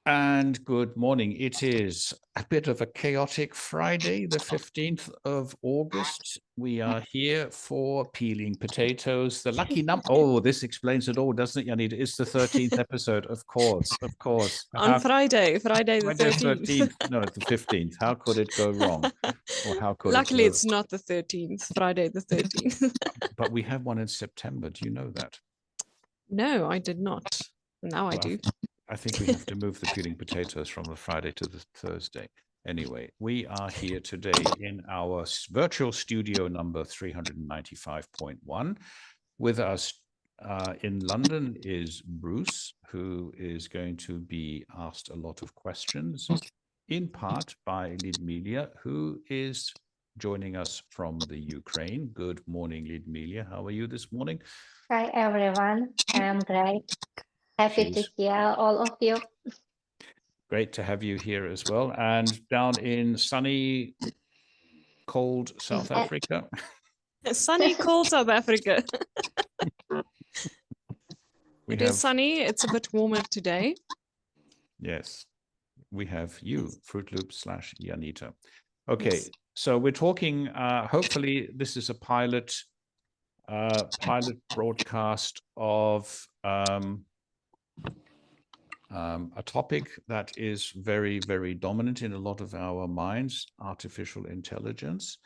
And good morning. It is a bit of a chaotic Friday, the 15th of August. We are here for peeling potatoes. The lucky number. Oh, this explains it all, doesn't it, Janita? It's the 13th episode, of course, of course. On Friday the Friday 13th. No, the 15th. How could it go wrong? Or how could Luckily, it go? it's not the 13th, Friday the 13th. But we have one in September. Do you know that? No, I did not. Now I do. I think we have to move the peeling potatoes from the Friday to the Thursday. Anyway, we are here today in our virtual studio number 395.1. With us in London is Bruce, who is going to be asked a lot of questions, in part by Lidmila, who is joining us from the Ukraine. Good morning, Lidmila. How are you this morning? Hi, everyone. I'm great. Happy to hear all of you. Great to have you here as well. And down in sunny, cold South Africa. Sunny, cold South Africa. It is sunny. It's a bit warmer today. Yes. We have you, Fruit Loop / Janita. Okay, yes. So we're talking, hopefully this is a pilot broadcast of a topic that is very, very dominant in a lot of our minds, artificial intelligence.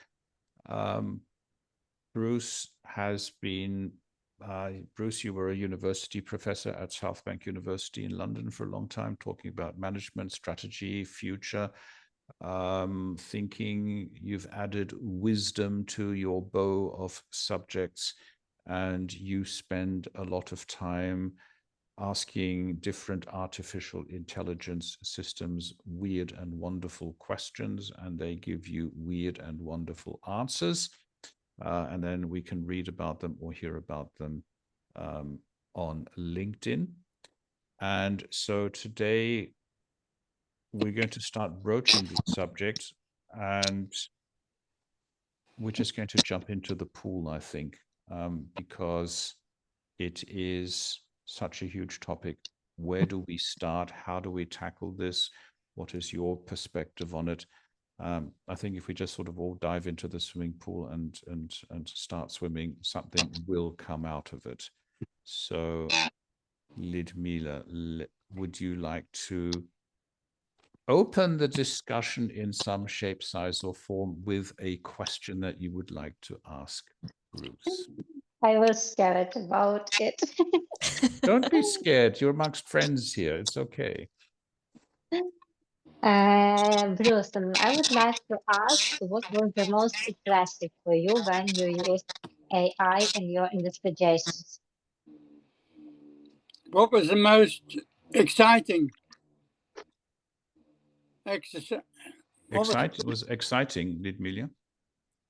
Bruce has been, Bruce, you were a university professor at South Bank University in London for a long time, talking about management, strategy, future thinking. You've added wisdom to your bow of subjects, and you spend a lot of time asking different artificial intelligence systems weird and wonderful questions, and they give you weird and wonderful answers. And then we can read about them or hear about them on LinkedIn. And so today we're going to start broaching the subject, and we're just going to jump into the pool, I think, because it is such a huge topic. Where do we start? How do we tackle this? What is your perspective on it? I think if we just sort of all dive into the swimming pool and start swimming, something will come out of it. So, Lidmila, would you like to open the discussion in some shape, size, or form with a question that you would like to ask Bruce? I was scared about it. Don't be scared. You're amongst friends here. It's okay. Bruce, I would like to ask, what was the most impressive for you when you used AI in your investigations? What was the most exciting exercise? It was exciting, Lidmila.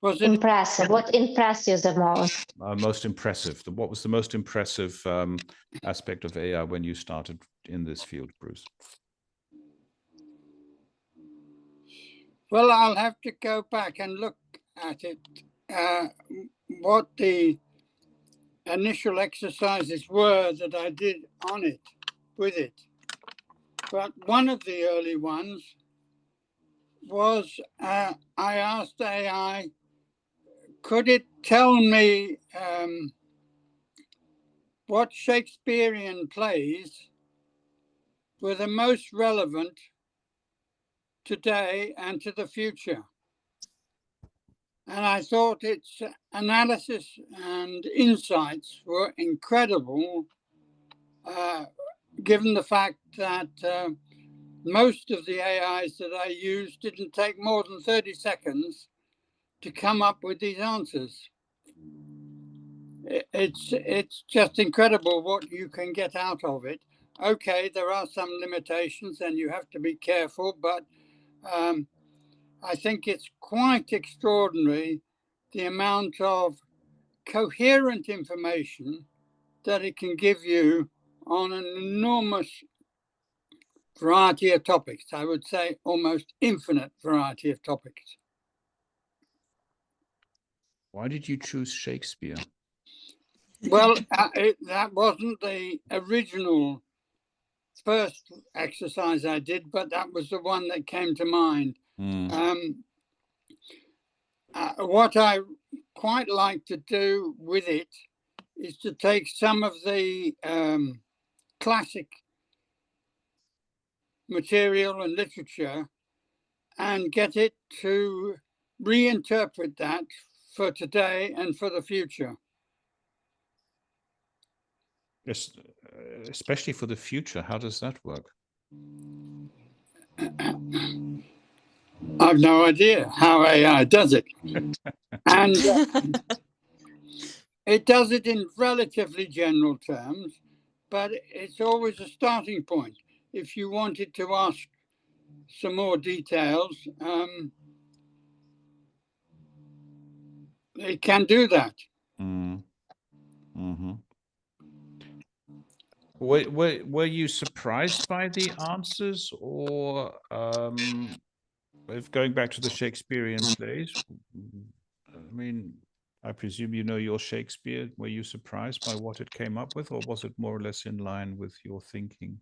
Was it impressive? What impressed you the most? Most impressive. What was the most impressive aspect of AI when you started in this field, Bruce? Well, I'll have to go back and look at it, what the initial exercises were that I did on it, with it. But one of the early ones was I asked AI, could it tell me what Shakespearean plays were the most relevant today and to the future? And I thought its analysis and insights were incredible, given the fact that most of the AIs that I used didn't take more than 30 seconds to come up with these answers. It's just incredible what you can get out of it. Okay, there are some limitations and you have to be careful, but I think it's quite extraordinary the amount of coherent information that it can give you on an enormous variety of topics. I would say almost infinite variety of topics. Why did you choose Shakespeare? Well, that wasn't the original first exercise I did, but that was the one that came to mind. What I quite like to do with it is to take some of the classic material and literature and get it to reinterpret that for today and for the future. Yes, especially for the future. How does that work? I've no idea how AI does it. And it does it in relatively general terms, but it's always a starting point. If you wanted to ask some more details, it can do that. Were you surprised by the answers, or if going back to the Shakespearean plays? I mean, I presume you know your Shakespeare. Were you surprised by what it came up with, or was it more or less in line with your thinking?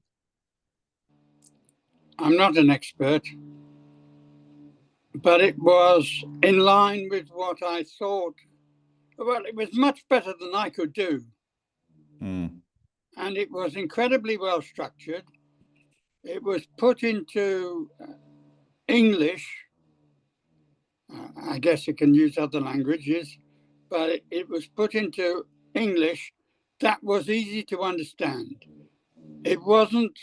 I'm not an expert, but it was in line with what I thought. Well, it was much better than I could do. And it was incredibly well structured. It was put into English. I guess it can use other languages, but it was put into English that was easy to understand. It wasn't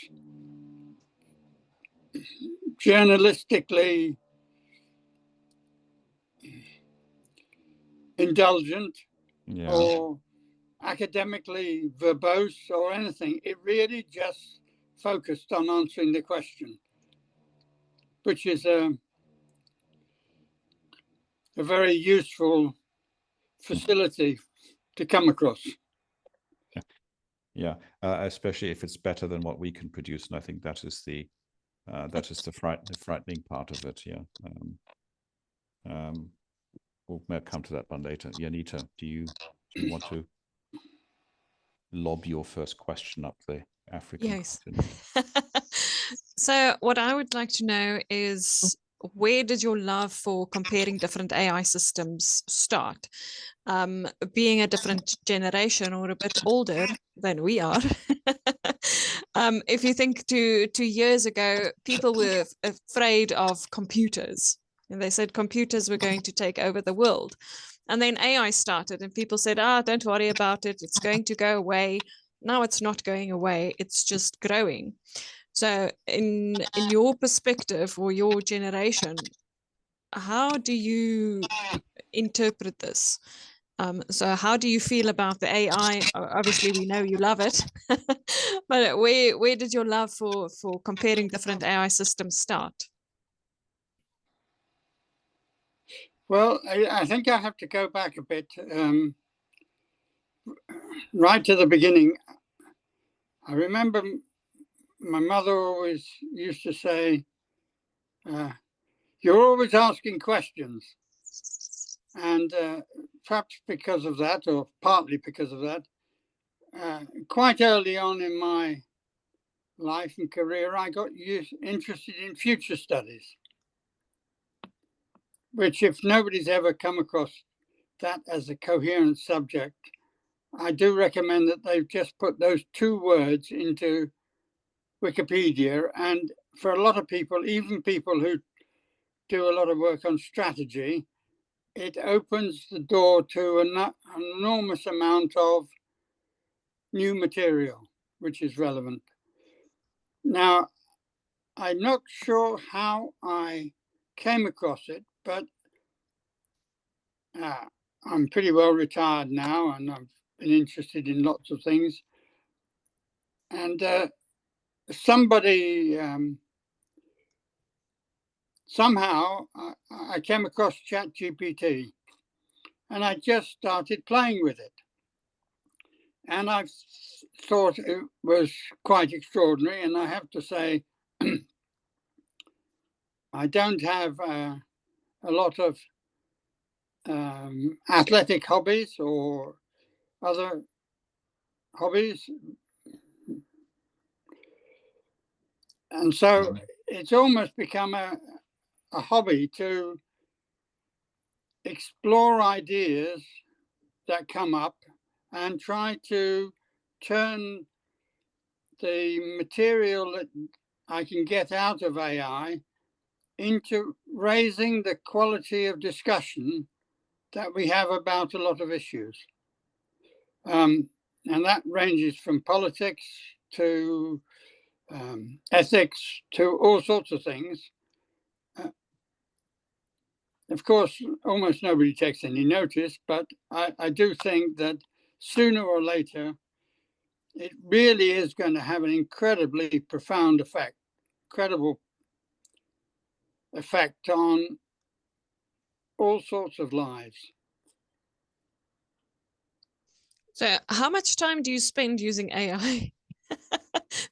journalistically indulgent or academically verbose or anything. It really just focused on answering the question, which is a very useful facility to come across. Yeah, especially if it's better than what we can produce, and I think that is the frightening part of it. Yeah, we'll come to that one later. Janita, do you want to lob your first question up the African continent? So what I would like to know is, where did your love for comparing different AI systems start? Being a different generation or a bit older than we are, if you think to 2 years ago, people were afraid of computers. And they said computers were going to take over the world. And then AI started and people said, don't worry about it. It's going to go away. Now it's not going away. It's just growing. So in your perspective or your generation, how do you interpret this? So how do you feel about the AI? Obviously, we know you love it, but where did your love for comparing different AI systems start? Well, I think I have to go back a bit, right to the beginning. I remember my mother always used to say, you're always asking questions. And perhaps because of that, or partly because of that, quite early on in my life and career, I got interested in future studies, which, if nobody's ever come across that as a coherent subject, I do recommend that they've just put those 2 words into Wikipedia. And for a lot of people, even people who do a lot of work on strategy, it opens the door to an enormous amount of new material, which is relevant. Now, I'm not sure how I came across it, but I'm pretty well retired now, and I've been interested in lots of things. And somebody, somehow, I came across ChatGPT, and I just started playing with it. And I thought it was quite extraordinary. And I have to say, I don't have a lot of athletic hobbies or other hobbies. And so it's almost become a hobby to explore ideas that come up and try to turn the material that I can get out of AI into raising the quality of discussion that we have about a lot of issues. And that ranges from politics to ethics to all sorts of things. Of course, almost nobody takes any notice, but I do think that sooner or later, it really is going to have an incredibly profound effect, incredible effect on all sorts of lives. So how much time do you spend using AI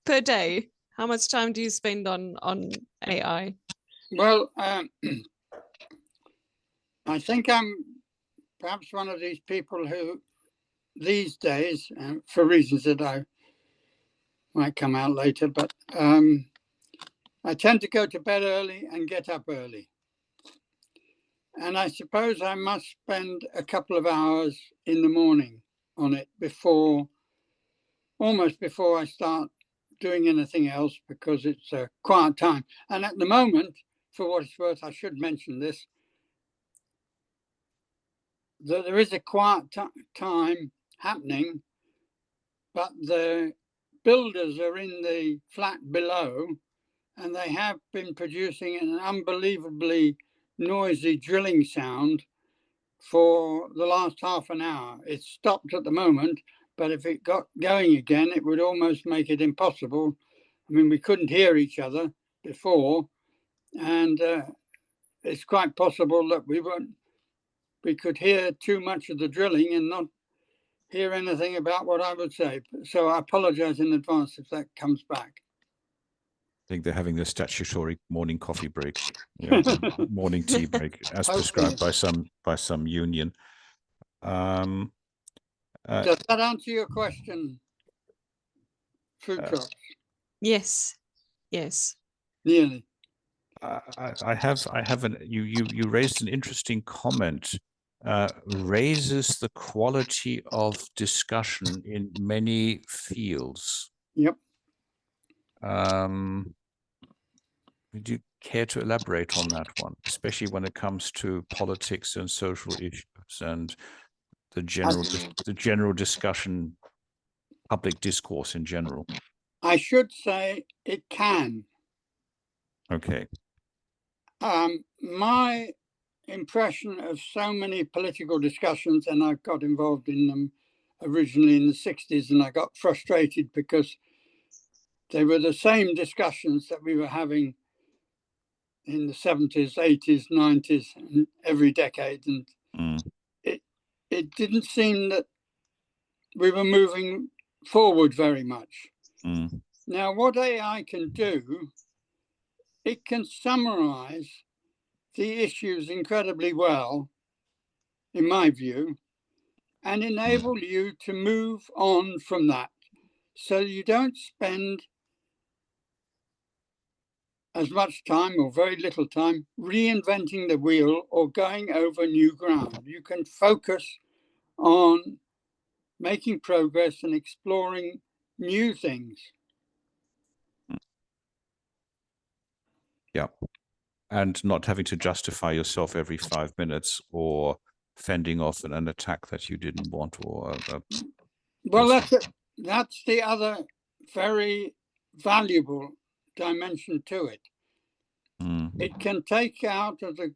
per day? How much time do you spend on AI? Well, I think I'm perhaps one of these people who these days, for reasons that I might come out later, but I tend to go to bed early and get up early. And I suppose I must spend a couple of hours in the morning on it almost before I start doing anything else, because it's a quiet time. And at the moment, for what it's worth, I should mention this, that there is a quiet time happening, but the builders are in the flat below, and they have been producing an unbelievably noisy drilling sound for the last half an hour. It's stopped at the moment, but if it got going again, it would almost make it impossible. I mean, we couldn't hear each other before, and it's quite possible that we could hear too much of the drilling and not hear anything about what I would say. So I apologize in advance if that comes back. I think they're having the statutory morning coffee break, morning tea break, as prescribed by some union. Does that answer your question, food trucks? Yes, yes. Nearly. You raised an interesting comment. Raises the quality of discussion in many fields. Yep. Would you care to elaborate on that one, especially when it comes to politics and social issues and the general discussion, public discourse in general? I should say it can. Okay. My impression of so many political discussions, and I got involved in them originally in the 60s, and I got frustrated because they were the same discussions that we were having in the 70s, 80s, 90s, and every decade. And it didn't seem that we were moving forward very much. Now, what AI can do, it can summarize the issues incredibly well, in my view, and enable you to move on from that. So you don't spend as much time or very little time reinventing the wheel or going over new ground. You can focus on making progress and exploring new things. Yeah. And not having to justify yourself every 5 minutes or fending off an attack that you didn't want. Well, that's the other very valuable dimension to it. It can take out of the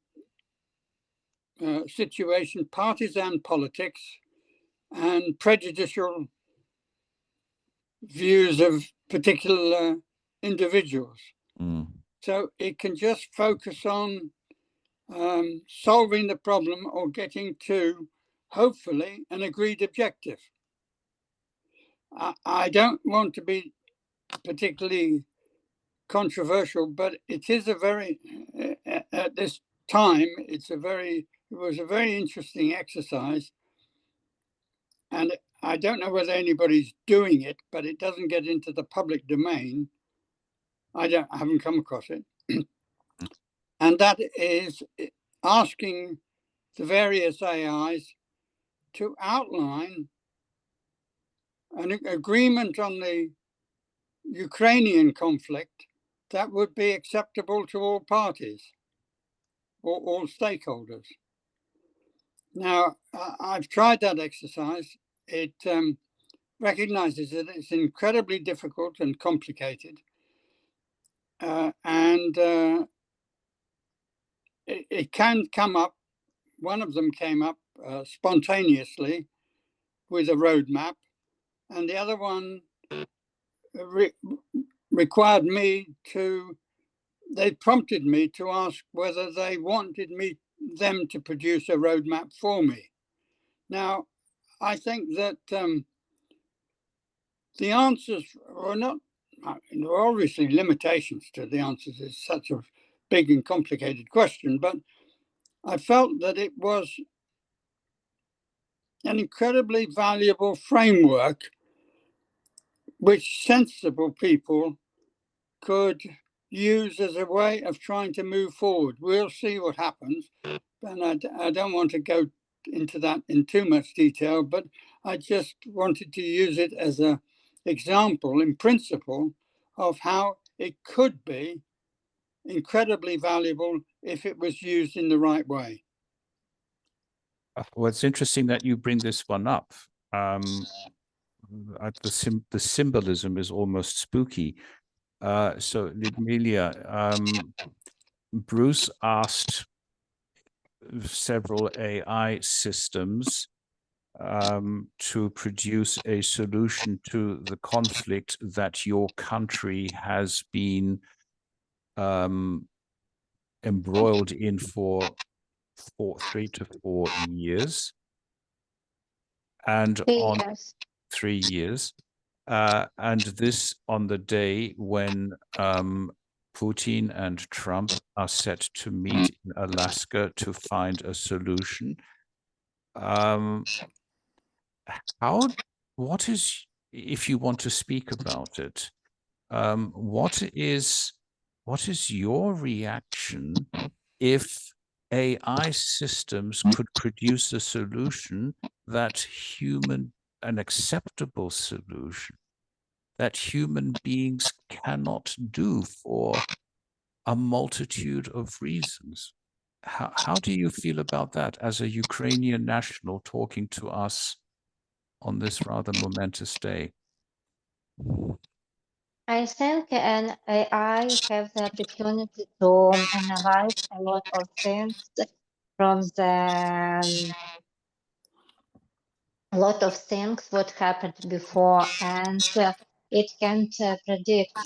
situation partisan politics and prejudicial views of particular individuals. So it can just focus on solving the problem or getting to, hopefully, an agreed objective. I don't want to be particularly controversial, but it is a very, at this time, it was a very interesting exercise. And I don't know whether anybody's doing it, but it doesn't get into the public domain. I haven't come across it. And that is asking the various AIs to outline an agreement on the Ukrainian conflict that would be acceptable to all parties or all stakeholders. Now, I've tried that exercise. It recognizes that it's incredibly difficult and complicated. It can come up, one of them came up spontaneously with a roadmap, and the other one required me to, they prompted me to ask whether they wanted them to produce a roadmap for me. Now, I think that the answers were not, there are obviously limitations to the answers. It's such a big and complicated question, but I felt that it was an incredibly valuable framework which sensible people could use as a way of trying to move forward. We'll see what happens, and I don't want to go into that in too much detail, but I just wanted to use it as an example in principle of how it could be incredibly valuable if it was used in the right way. Well, it's interesting that you bring this one up. The symbolism is almost spooky. So, Ludmila, Bruce asked several AI systems to produce a solution to the conflict that your country has been embroiled in for 3 to 4 years. And 3 years. 3 years. And this on the day when Putin and Trump are set to meet in Alaska to find a solution. What is, if you want to speak about it, what is your reaction if AI systems could produce a solution that an acceptable solution that human beings cannot do for a multitude of reasons? How do you feel about that as a Ukrainian national talking to us on this rather momentous day? I think an AI have the opportunity to analyze a lot of things from the a lot of things what happened before, and it can't predict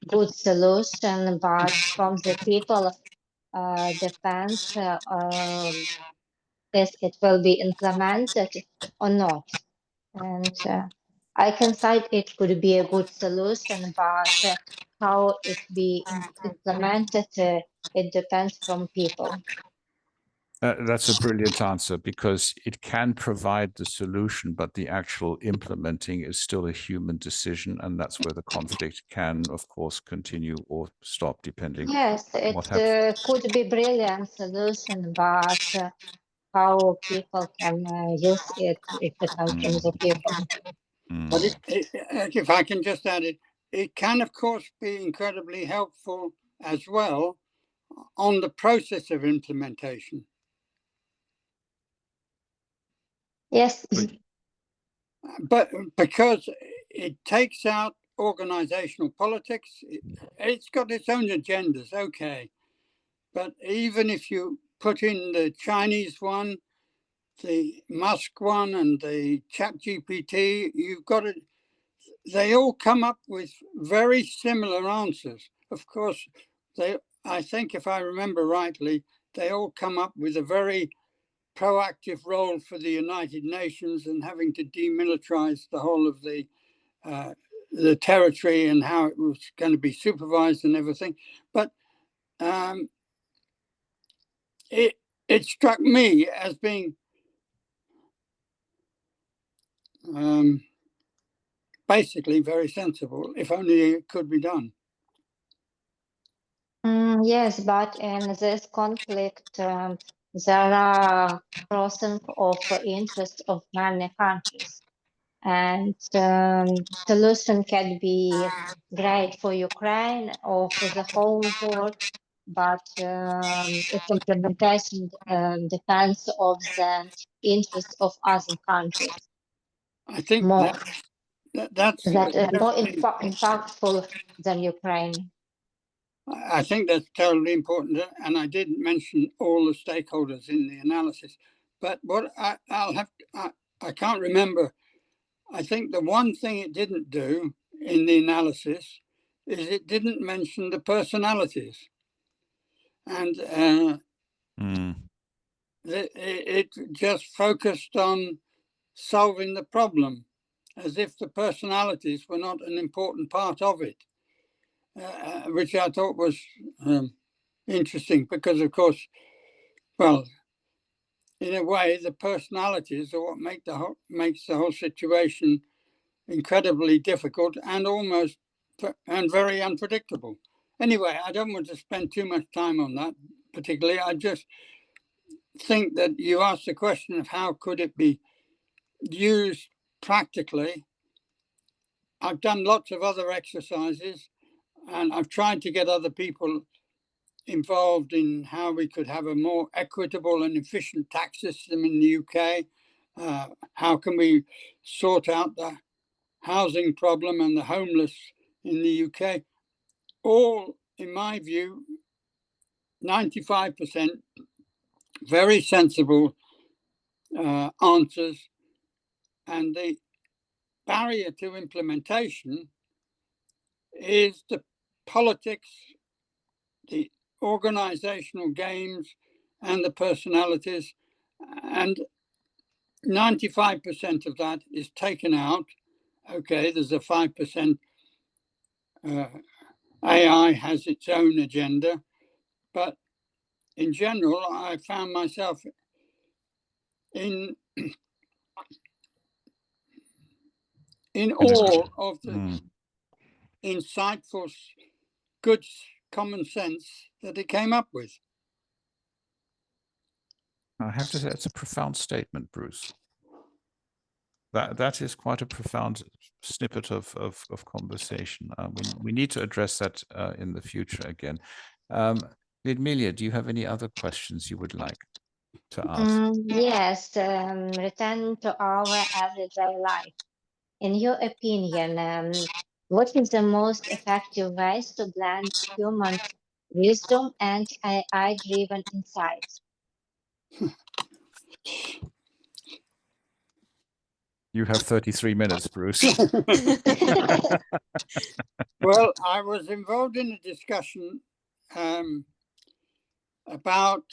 good solution, but from the people depends if it will be implemented or not. And I can cite it could be a good solution, but how it be implemented, it depends from people. That's a brilliant answer, because it can provide the solution, but the actual implementing is still a human decision, and that's where the conflict can, of course, continue or stop, depending. Yes, it could be brilliant solution, but how people can use it, it depends on the people. But if I can just add it can, of course, be incredibly helpful as well on the process of implementation. Yes. But because it takes out organizational politics, it's got its own agendas, okay. But even if you put in the Chinese one, the Musk one, and the ChatGPT, you've got it. They all come up with very similar answers. Of course, I think if I remember rightly, they all come up with a very proactive role for the United Nations and having to demilitarize the whole of the territory and how it was going to be supervised and everything. But it struck me as being basically very sensible, if only it could be done. Yes, but in this conflict, there are crossing of interest of many countries, and solution can be great for Ukraine or for the whole world, but its implementation depends on the interests of other countries I think more that's more definitely- impactful than Ukraine. I think that's terribly important, and I didn't mention all the stakeholders in the analysis. But what I can't remember. I think the one thing it didn't do in the analysis is it didn't mention the personalities, and it just focused on solving the problem, as if the personalities were not an important part of it. Which I thought was interesting because, of course, well, in a way, the personalities are what makes the whole situation incredibly difficult and almost and very unpredictable. Anyway, I don't want to spend too much time on that particularly. I just think that you asked the question of how could it be used practically. I've done lots of other exercises, and I've tried to get other people involved in how we could have a more equitable and efficient tax system in the UK. How can we sort out the housing problem and the homeless in the UK? All, in my view, 95% very sensible answers, and the barrier to implementation is the politics, the organizational games, and the personalities, and 95% of that is taken out. Okay, there's a 5% AI has its own agenda, but in general, I found myself in all of the insightful, good common sense that it came up with. I have to say, it's a profound statement, Bruce. That is quite a profound snippet of conversation. We need to address that in the future again. Lidmila, do you have any other questions you would like to ask? Yes, return to our everyday life. In your opinion, what is the most effective ways to blend human wisdom and AI-driven insights? You have 33 minutes, Bruce. Well, I was involved in a discussion about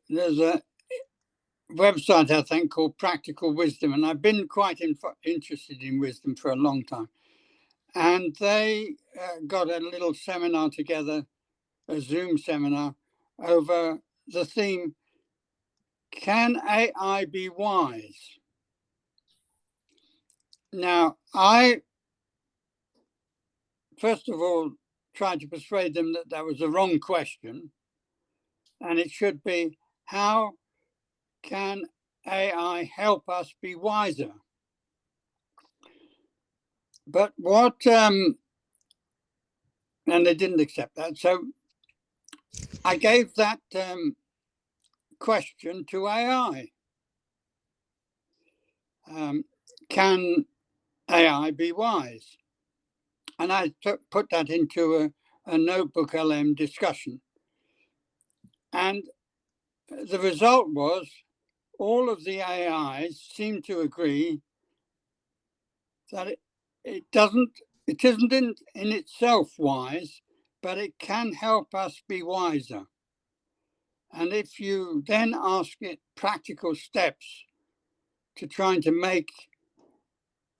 there's a website, I think, called Practical Wisdom, and I've been quite interested in wisdom for a long time. And they got a little seminar together, a Zoom seminar, over the theme, can AI be wise? Now, I, first of all, tried to persuade them that that was the wrong question, and it should be, how can AI help us be wiser? But what, and they didn't accept that. So I gave that question to AI. Can AI be wise? And I put that into a notebook LM discussion. And the result was all of the AIs seem to agree that it isn't in itself wise, but it can help us be wiser. And if you then ask it practical steps to trying to make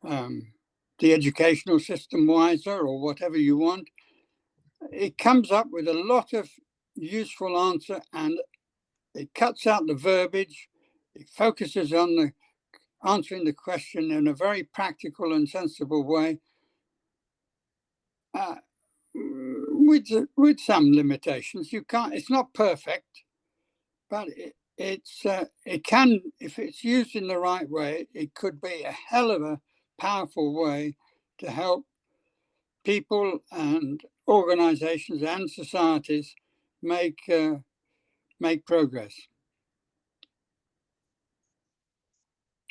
the educational system wiser or whatever you want, it comes up with a lot of useful answer, and it cuts out the verbiage. It focuses on answering the question in a very practical and sensible way, with some limitations. You can't. It's not perfect, but it can, if it's used in the right way, it could be a hell of a powerful way to help people and organizations and societies make progress.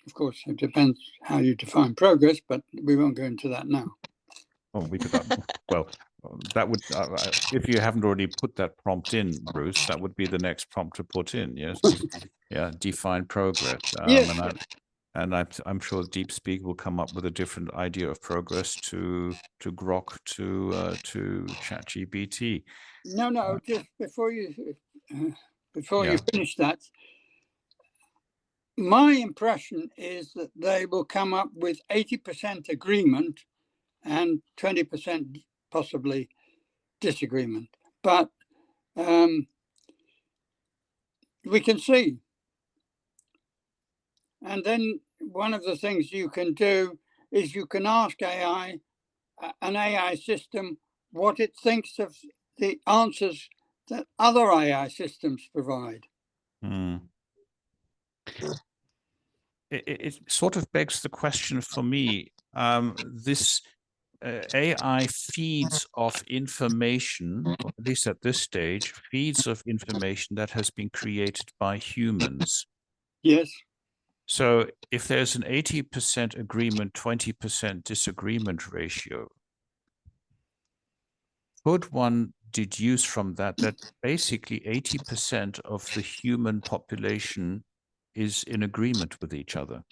Of course, it depends how you define progress, but we won't go into that now. Oh, we could. Well, that would, if you haven't already put that prompt in, Bruce, that would be the next prompt to put in. Yes, yeah, define progress. Yes. And I'm sure DeepSpeak will come up with a different idea of progress to Grok to ChatGPT. No, just before you finish that, my impression is that they will come up with 80% agreement and 20% possibly disagreement. But we can see. And then one of the things you can do is you can ask an AI system, what it thinks of the answers that other AI systems provide. It sort of begs the question for me, this AI feeds of information, or at least at this stage, feeds of information that has been created by humans. Yes. So if there's an 80% agreement, 20% disagreement ratio, could one deduce from that that basically 80% of the human population is in agreement with each other?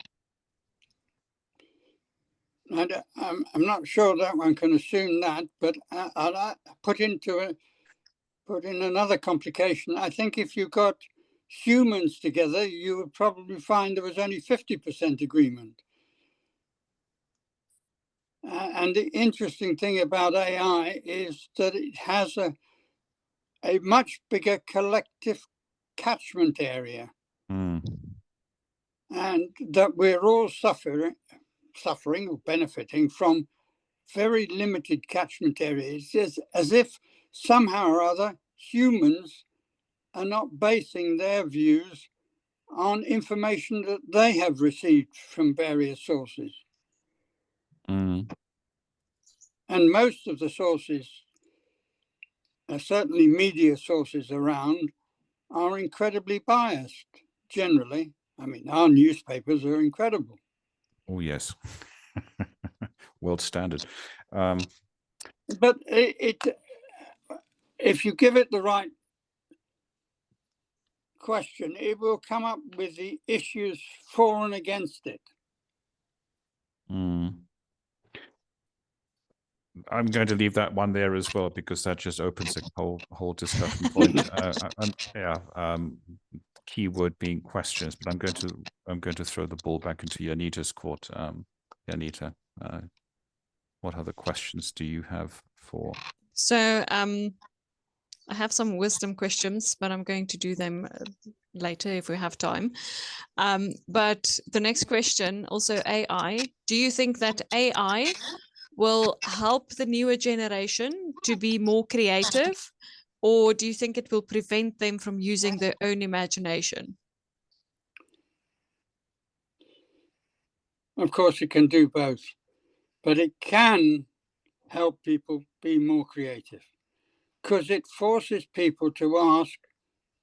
I'm not sure that one can assume that, but I'll put in another complication. I think if you got humans together, you would probably find there was only 50% agreement. And the interesting thing about AI is that it has a much bigger collective catchment area. And that we're all suffering or benefiting from very limited catchment areas, as if somehow or other humans are not basing their views on information that they have received from various sources. And most of the sources, certainly media sources around, are incredibly biased, generally. I mean, our newspapers are incredible. Oh, yes. World standard. But if you give it the right question, it will come up with the issues for and against it. I'm going to leave that one there as well, because that just opens a whole discussion point. Keyword being questions, but I'm going to throw the ball back into Janita's court. Janita, what other questions do you have for? So I have some wisdom questions, but I'm going to do them later if we have time. But the next question, also AI, do you think that AI will help the newer generation to be more creative, or do you think it will prevent them from using their own imagination? Of course, it can do both, but it can help people be more creative because it forces people to ask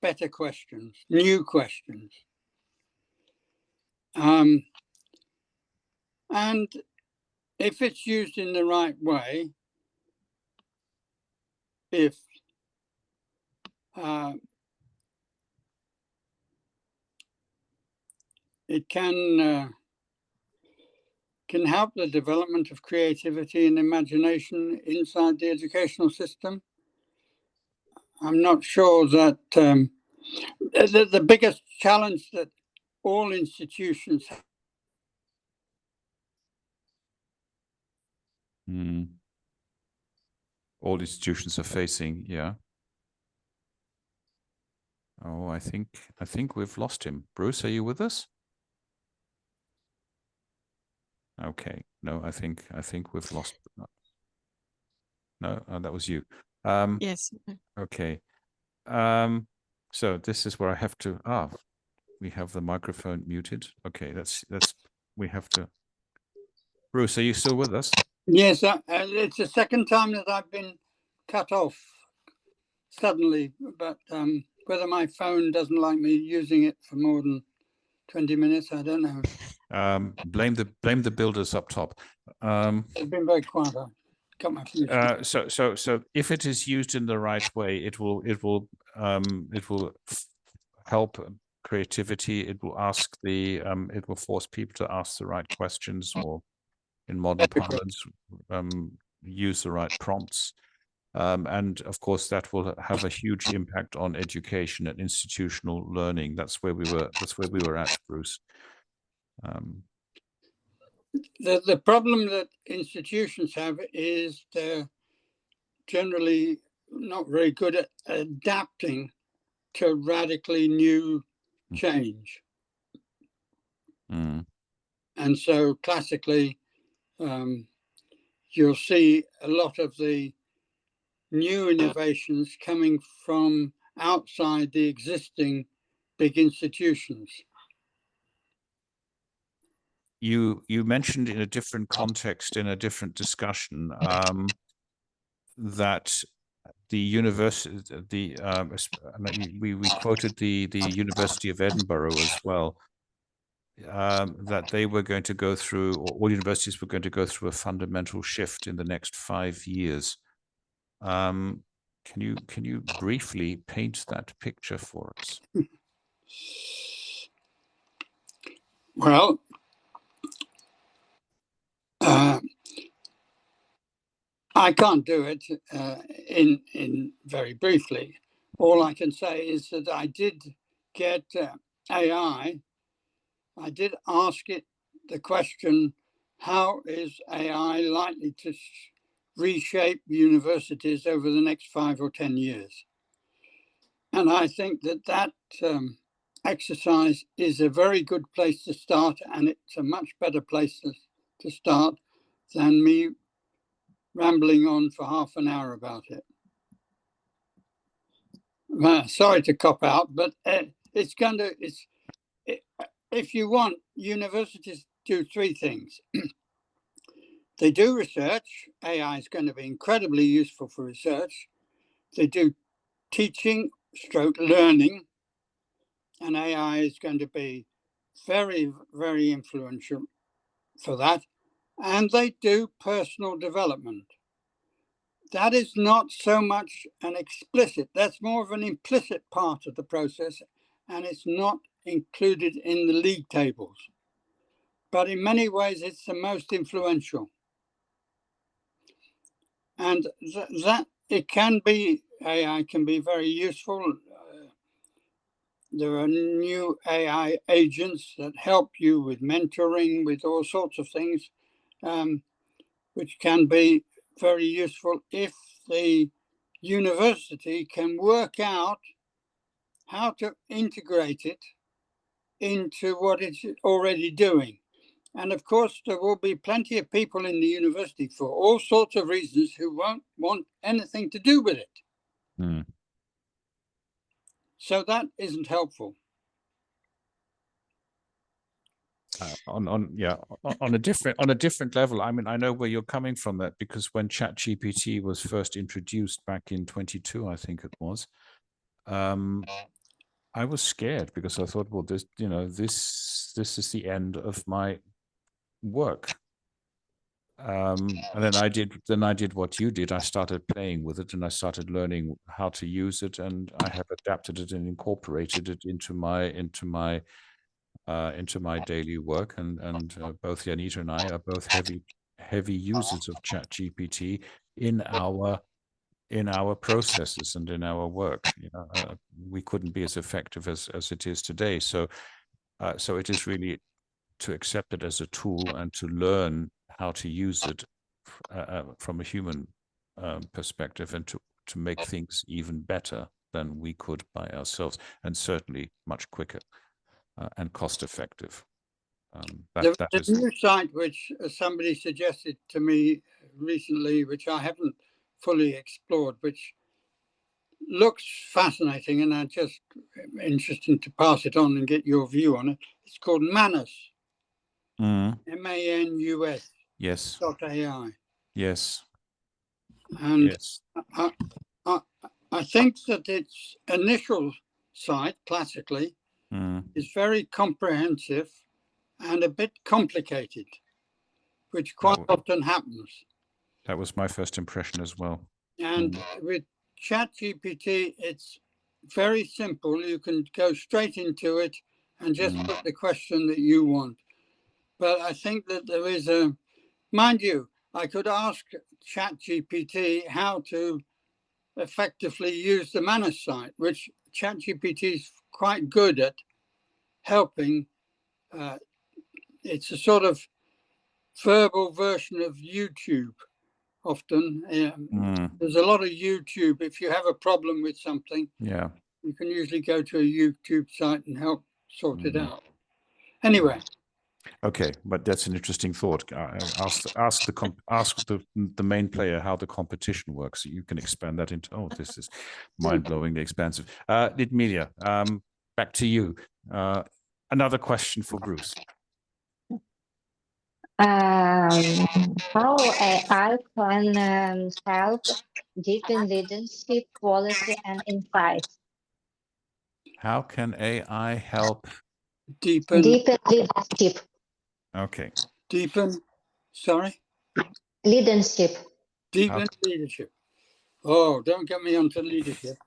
better questions, new questions. And if it's used in the right way, if it can help the development of creativity and imagination inside the educational system. I'm not sure that the biggest challenge that all institutions have. All institutions are facing, yeah. Oh, I think we've lost him. Bruce, are you with us? Okay. No, I think we've lost. No, that was you. Yes. Okay. So this is where I have to. We have the microphone muted. Okay, we have to. Bruce, are you still with us? Yes, it's the second time that I've been cut off suddenly, but whether my phone doesn't like me using it for more than 20 minutes, I don't know. Blame the builders up top. It's been very quiet. I got my fuse. So if it is used in the right way, it will help creativity. It will force people to ask the right questions, or in modern parlance, use the right prompts. And of course, that will have a huge impact on education and institutional learning. That's where we were at, Bruce. The problem that institutions have is they're generally not very good at adapting to radically new change. Mm. And so classically, you'll see a lot of the new innovations coming from outside the existing big institutions. You mentioned in a different context, in a different discussion, that the university, we quoted the University of Edinburgh as well, that they were going to go through, or all universities were going to go through a fundamental shift in the next 5 years. Can you briefly paint that picture for us? Well, I can't do it in very briefly. All I can say is that I did get AI. I did ask it the question, how is AI likely to reshape universities over the next 5 or 10 years? And I think that exercise is a very good place to start, and it's a much better place to start than me rambling on for half an hour about it. Sorry to cop out, but if you want, universities do three things. They do research. AI is going to be incredibly useful for research. They do teaching / learning, and AI is going to be very, very influential for that. And they do personal development. That is not so much an explicit, that's more of an implicit part of the process, and it's not included in the league tables. But in many ways, it's the most influential. And that it can be, AI can be very useful. There are new AI agents that help you with mentoring, with all sorts of things, which can be very useful if the university can work out how to integrate it into what it's already doing. And of course, there will be plenty of people in the university for all sorts of reasons who won't want anything to do with it. Mm. So that isn't helpful. On a different level. I mean, I know where you're coming from, that because when ChatGPT was first introduced back in 22, I think it was, I was scared because I thought, well, this is the end of my work. And then I did what you did. I started playing with it, and I started learning how to use it, and I have adapted it and incorporated it into my daily work, and both Janita and I are both heavy users of ChatGPT in our processes and in our work. We couldn't be as effective as it is today. So it is really to accept it as a tool and to learn how to use it from a human perspective, and to make things even better than we could by ourselves, and certainly much quicker and cost effective. There That was is. a new site which somebody suggested to me recently, which I haven't fully explored, which looks fascinating, and I'm just interested to pass it on and get your view on it. It's called Manus, MANUS Yes. .ai. Yes. And Yes. I think that its initial site, classically, is very comprehensive and a bit complicated, which quite often happens. That was my first impression as well. And with ChatGPT, it's very simple. You can go straight into it and just put the question that you want. But I think that there is mind you, I could ask ChatGPT how to effectively use the Manus site, which ChatGPT is quite good at helping. It's a sort of verbal version of YouTube. Often there's a lot of YouTube. If you have a problem with something, you can usually go to a YouTube site and help sort it out. Anyway. Okay, but that's an interesting thought. Ask the main player how the competition works. You can expand that into. Oh, this is mind-blowingly expansive. Lidmila, back to you. Another question for Bruce. How AI can help deepen leadership, quality, and insight? How can AI help Deepen leadership? Okay. Sorry? Leadership. Deepen leadership. Oh, don't get me onto leadership.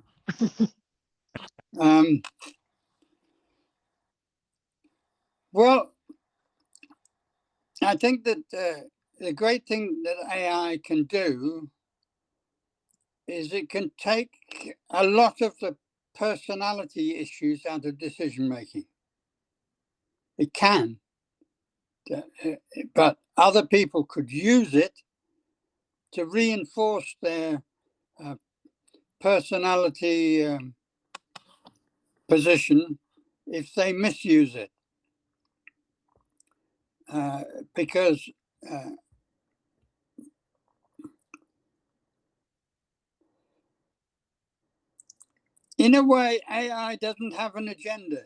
Well, I think that the great thing that AI can do is it can take a lot of the personality issues out of decision making. It can, but other people could use it to reinforce their personality position if they misuse it. Because in a way, AI doesn't have an agenda.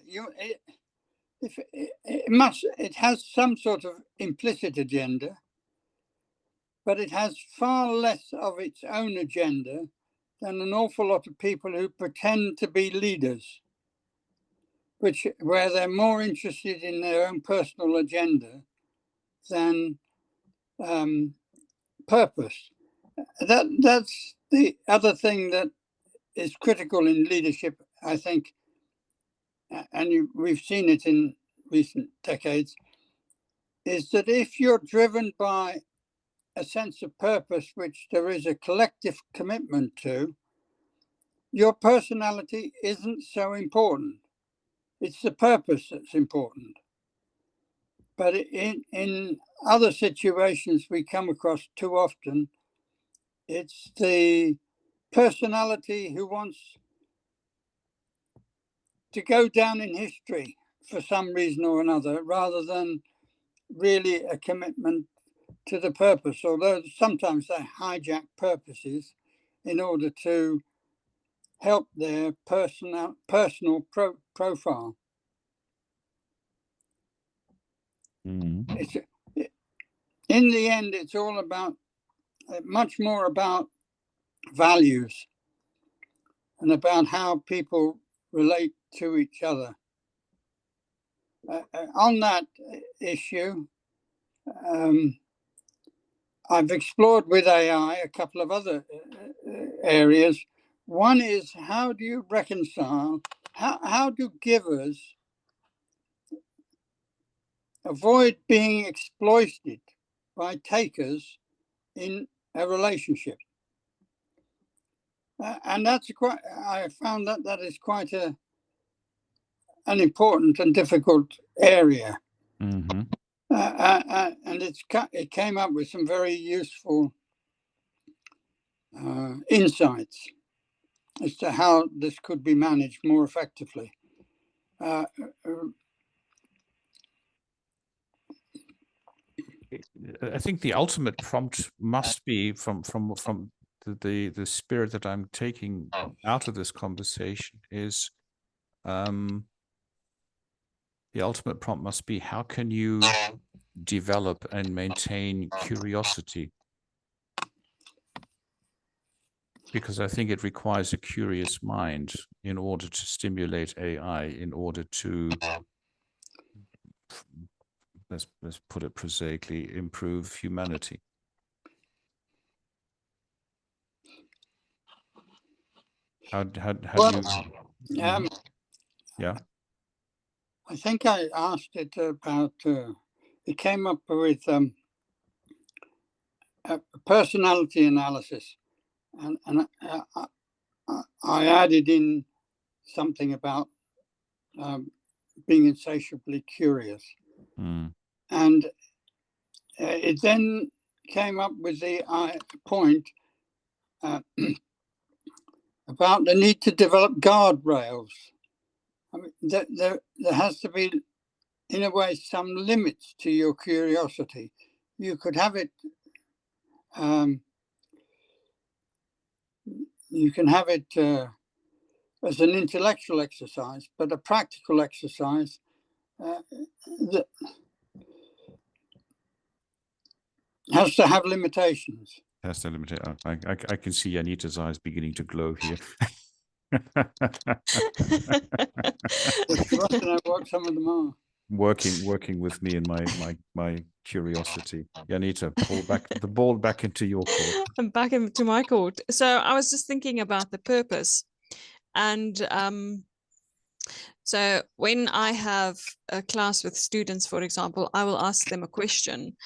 It has some sort of implicit agenda, but it has far less of its own agenda than an awful lot of people who pretend to be leaders, where they're more interested in their own personal agenda than purpose. That's the other thing that is critical in leadership, I think, and we've seen it in recent decades, is that if you're driven by a sense of purpose, which there is a collective commitment to, your personality isn't so important. It's the purpose that's important. But in other situations we come across too often, it's the personality who wants to go down in history for some reason or another, rather than really a commitment to the purpose, although sometimes they hijack purposes in order to help their personal profile. In the end, it's all about much more about values and about how people relate to each other. On that issue, I've explored with AI a couple of other areas. One is, how do you reconcile, how do givers avoid being exploited by takers in a relationship? And I found that is quite an important and difficult area. And it came up with some very useful insights as to how this could be managed more effectively. I think the ultimate prompt must be from the spirit that I'm taking out of this conversation is the ultimate prompt must be, how can you develop and maintain curiosity? Because I think it requires a curious mind in order to stimulate AI, in order to, let's put it prosaically, improve humanity. How Well, do you? Yeah. I think I asked it about, it came up with a personality analysis, and I added in something about being insatiably curious. And it then came up with the point about the need to develop guardrails. I mean, there has to be, in a way, some limits to your curiosity. You could have it, you can have it as an intellectual exercise, but a practical exercise that has to have limitations. Has to limit it. I can see Anita's eyes beginning to glow here. If you want to know what some of them are. Working with me and my curiosity. Anita, pull back the ball back into your court. I'm back into my court. So I was just thinking about the purpose. And so when I have a class with students, for example, I will ask them a question,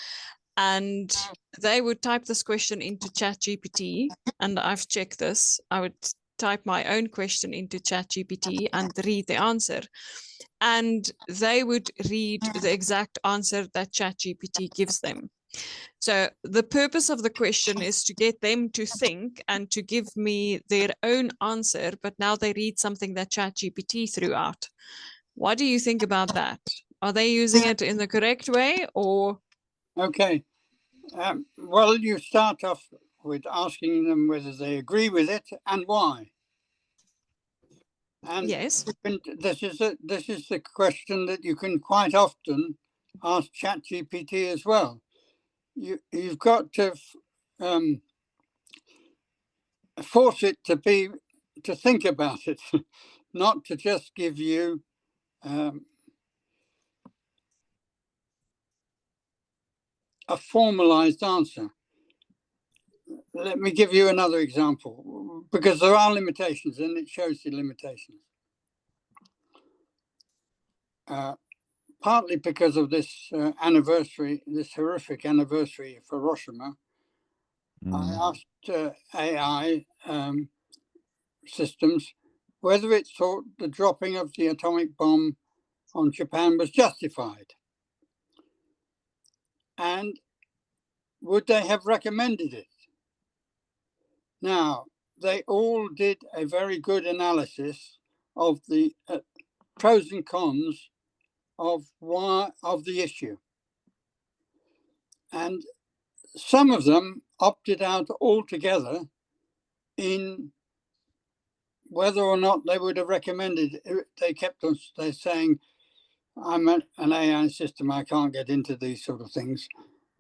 and they would type this question into ChatGPT, and I've checked this. I would type my own question into ChatGPT and read the answer, and they would read the exact answer that ChatGPT gives them. So the purpose of the question is to get them to think and to give me their own answer, but now they read something that ChatGPT threw out. What do you think about that? Are they using it in the correct way, or? Okay. Well, you start off with asking them whether they agree with it and why. And yes, this is the question that you can quite often ask ChatGPT as well. You've got to force it to think about it, not to just give you a formalized answer. Let me give you another example, because there are limitations, and it shows the limitations. Partly because of this anniversary, this horrific anniversary of Hiroshima, I asked AI systems whether it thought the dropping of the atomic bomb on Japan was justified, and would they have recommended it? Now, they all did a very good analysis of the pros and cons of the issue, and some of them opted out altogether in whether or not they would have recommended it. They kept on saying, I'm an AI system, I can't get into these sort of things.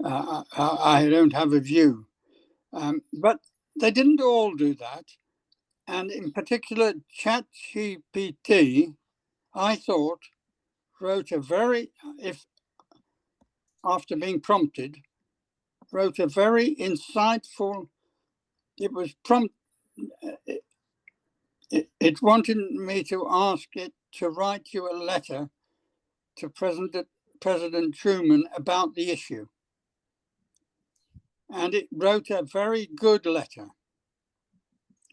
I don't have a view. But they didn't all do that. And in particular, ChatGPT, I thought, wrote a very, after being prompted, wrote a very insightful, it was it wanted me to ask it to write you a letter to President Truman about the issue. And it wrote a very good letter,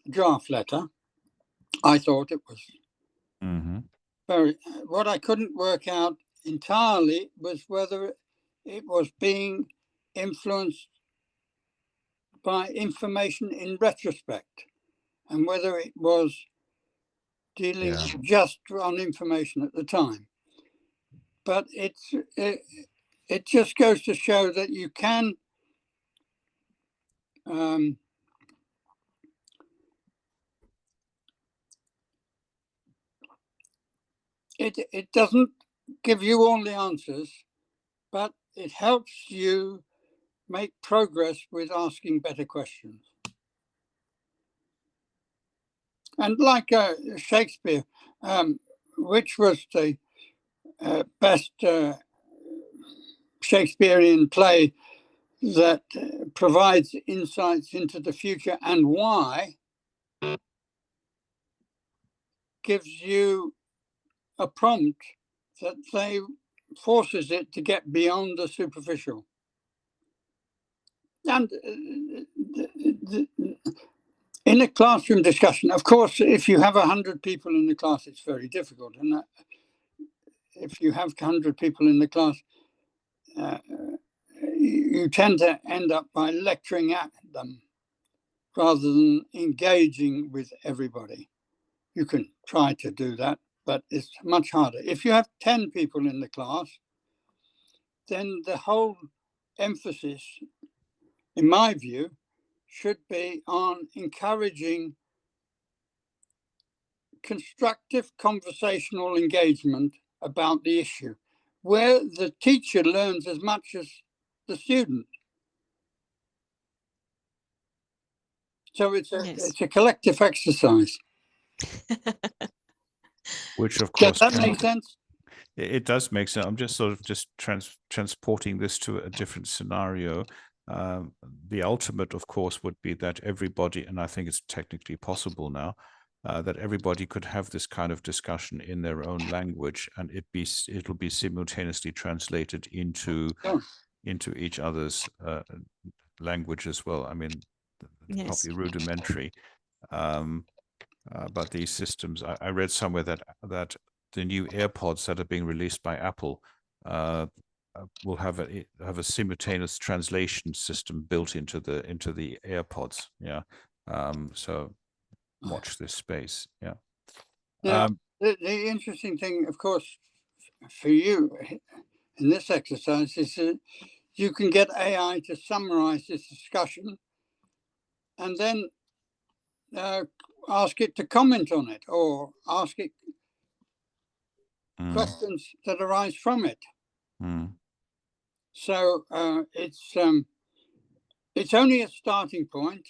draft letter. I thought it was very, what I couldn't work out entirely was whether it was being influenced by information in retrospect, and whether it was dealing just on information at the time. But it just goes to show that you can it doesn't give you all the answers, but it helps you make progress with asking better questions. And like Shakespeare, which was the best Shakespearean play that provides insights into the future and why, gives you a prompt that forces it to get beyond the superficial. And in a classroom discussion, of course, if you have 100 people in the class, it's very difficult. And if you have 100 people in the class, you tend to end up by lecturing at them rather than engaging with everybody. You can try to do that, but it's much harder. If you have 10 people in the class, then the whole emphasis, in my view, should be on encouraging constructive conversational engagement about the issue, where the teacher learns as much as the student. So it's a collective exercise. Which, of course, does that make sense? It does make sense. I'm just sort of transporting this to a different scenario. The ultimate, of course, would be that everybody, and I think it's technically possible now, that everybody could have this kind of discussion in their own language, and it'll be simultaneously translated into each other's language as well. I mean, probably rudimentary, but these systems. I read somewhere that the new AirPods that are being released by Apple will have a simultaneous translation system built into the AirPods. Yeah. So watch this space. Yeah. The interesting thing, of course, for you in this exercise is that you can get AI to summarize this discussion and then ask it to comment on it or ask it questions that arise from it. So it's only a starting point,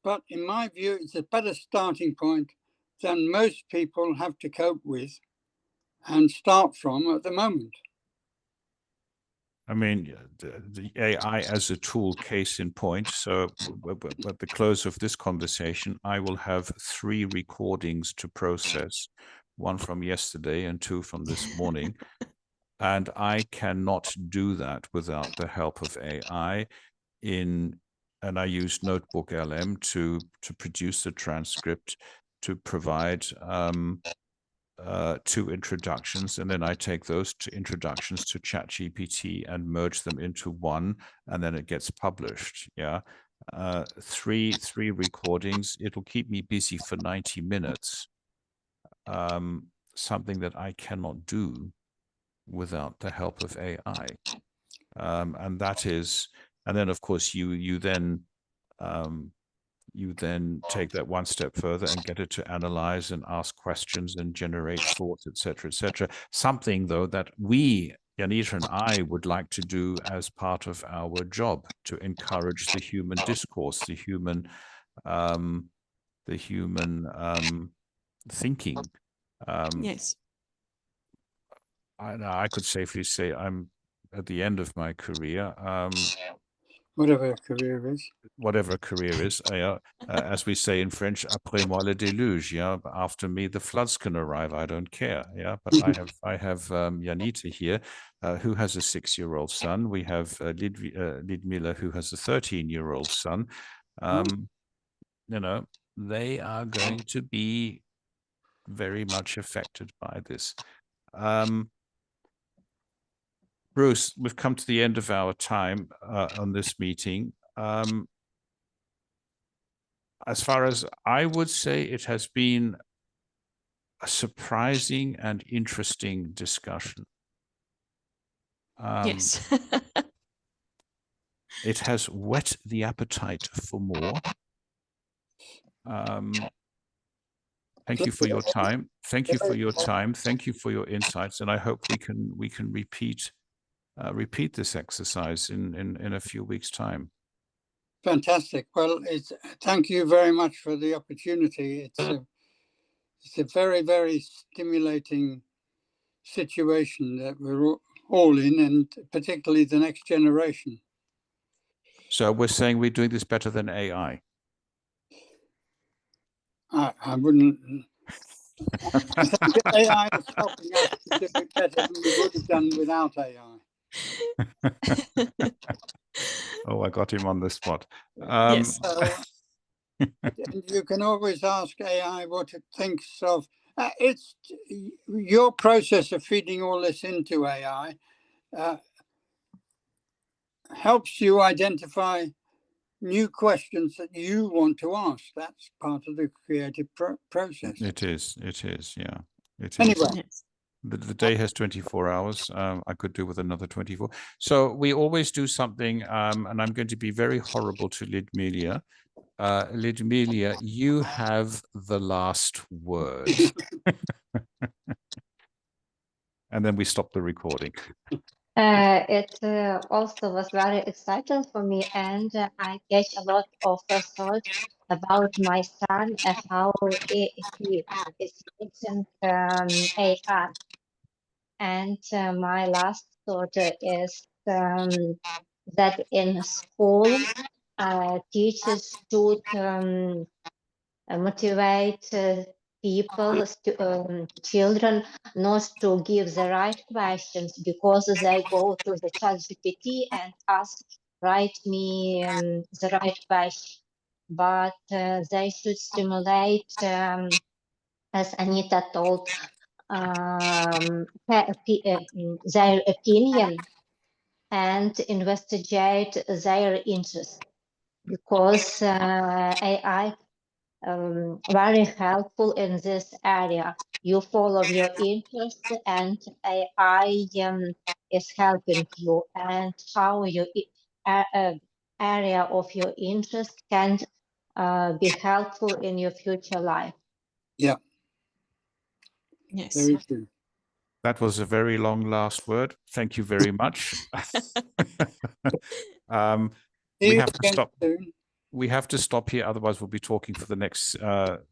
but in my view, it's a better starting point than most people have to cope with and start from at the moment. I mean, the AI as a tool, case in point. So at the close of this conversation, I will have 3 recordings to process, 1 from yesterday and 2 from this morning. And I cannot do that without the help of AI. And I use Notebook LM to produce the transcript, to provide 2 introductions, and then I take those 2 introductions to ChatGPT and merge them into one, and then it gets published. Yeah, 3 recordings. It'll keep me busy for 90 minutes. Something that I cannot do without the help of AI, and that is. And then, of course, you then take that one step further and get it to analyze and ask questions and generate thoughts, etc., etc. Something, though, that we, Janita and I, would like to do as part of our job, to encourage the human discourse, the human thinking. Yes. I could safely say I'm at the end of my career. Whatever a career is. Whatever a career is, as we say in French, après moi le déluge. Yeah, after me the floods can arrive. I don't care. Yeah, but I have Janita here, who has a 6-year-old son. We have Lidmila, who has a 13-year-old son. You know, they are going to be very much affected by this. Bruce, we've come to the end of our time on this meeting. As far as I would say, it has been a surprising and interesting discussion. Yes. It has whet the appetite for more. Thank you for your time. Thank you for your time. Thank you for your insights. And I hope we can repeat this exercise in a few weeks' time. Fantastic. Well, thank you very much for the opportunity. It's a very, very stimulating situation that we're all in, and particularly the next generation. So we're saying we're doing this better than AI. I wouldn't. I think AI is helping us to do it better than we would have done without AI. Oh, I got him on the spot. Yes. And you can always ask AI what it thinks of. It's your process of feeding all this into AI helps you identify new questions that you want to ask. That's part of the creative process. It is, yeah. It is. Anyway. Yes. The day has 24 hours. I could do with another 24. So we always do something, and I'm going to be very horrible to Lidmila. Lidmila, you have the last word. And then we stop the recording. It also was very exciting for me, and I get a lot of thoughts about my son and how he is using AI. And my last thought is that in school, teachers should motivate people, children, not to give the right questions because they go to the ChatGPT and ask, write me the right question. But they should stimulate, as Anita told, their opinion and investigate their interest, because AI very helpful in this area. You follow your interest and AI is helping you, and how your area of your interest can be helpful in your future life. Yeah. Yes. Very true. That was a very long last word. Thank you very much. We have to stop. Soon. We have to stop here, otherwise we'll be talking for the next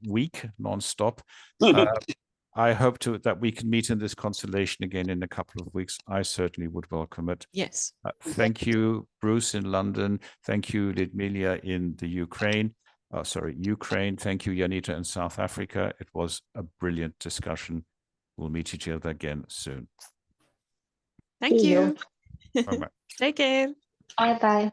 week non-stop. I hope that we can meet in this constellation again in a couple of weeks. I certainly would welcome it. Yes. Thank you, Bruce in London. Thank you, Lidmila in the Ukraine. Ukraine. Thank you, Janita in South Africa. It was a brilliant discussion. We'll meet each other again soon. Thank you. Bye-bye. Take care. Bye-bye.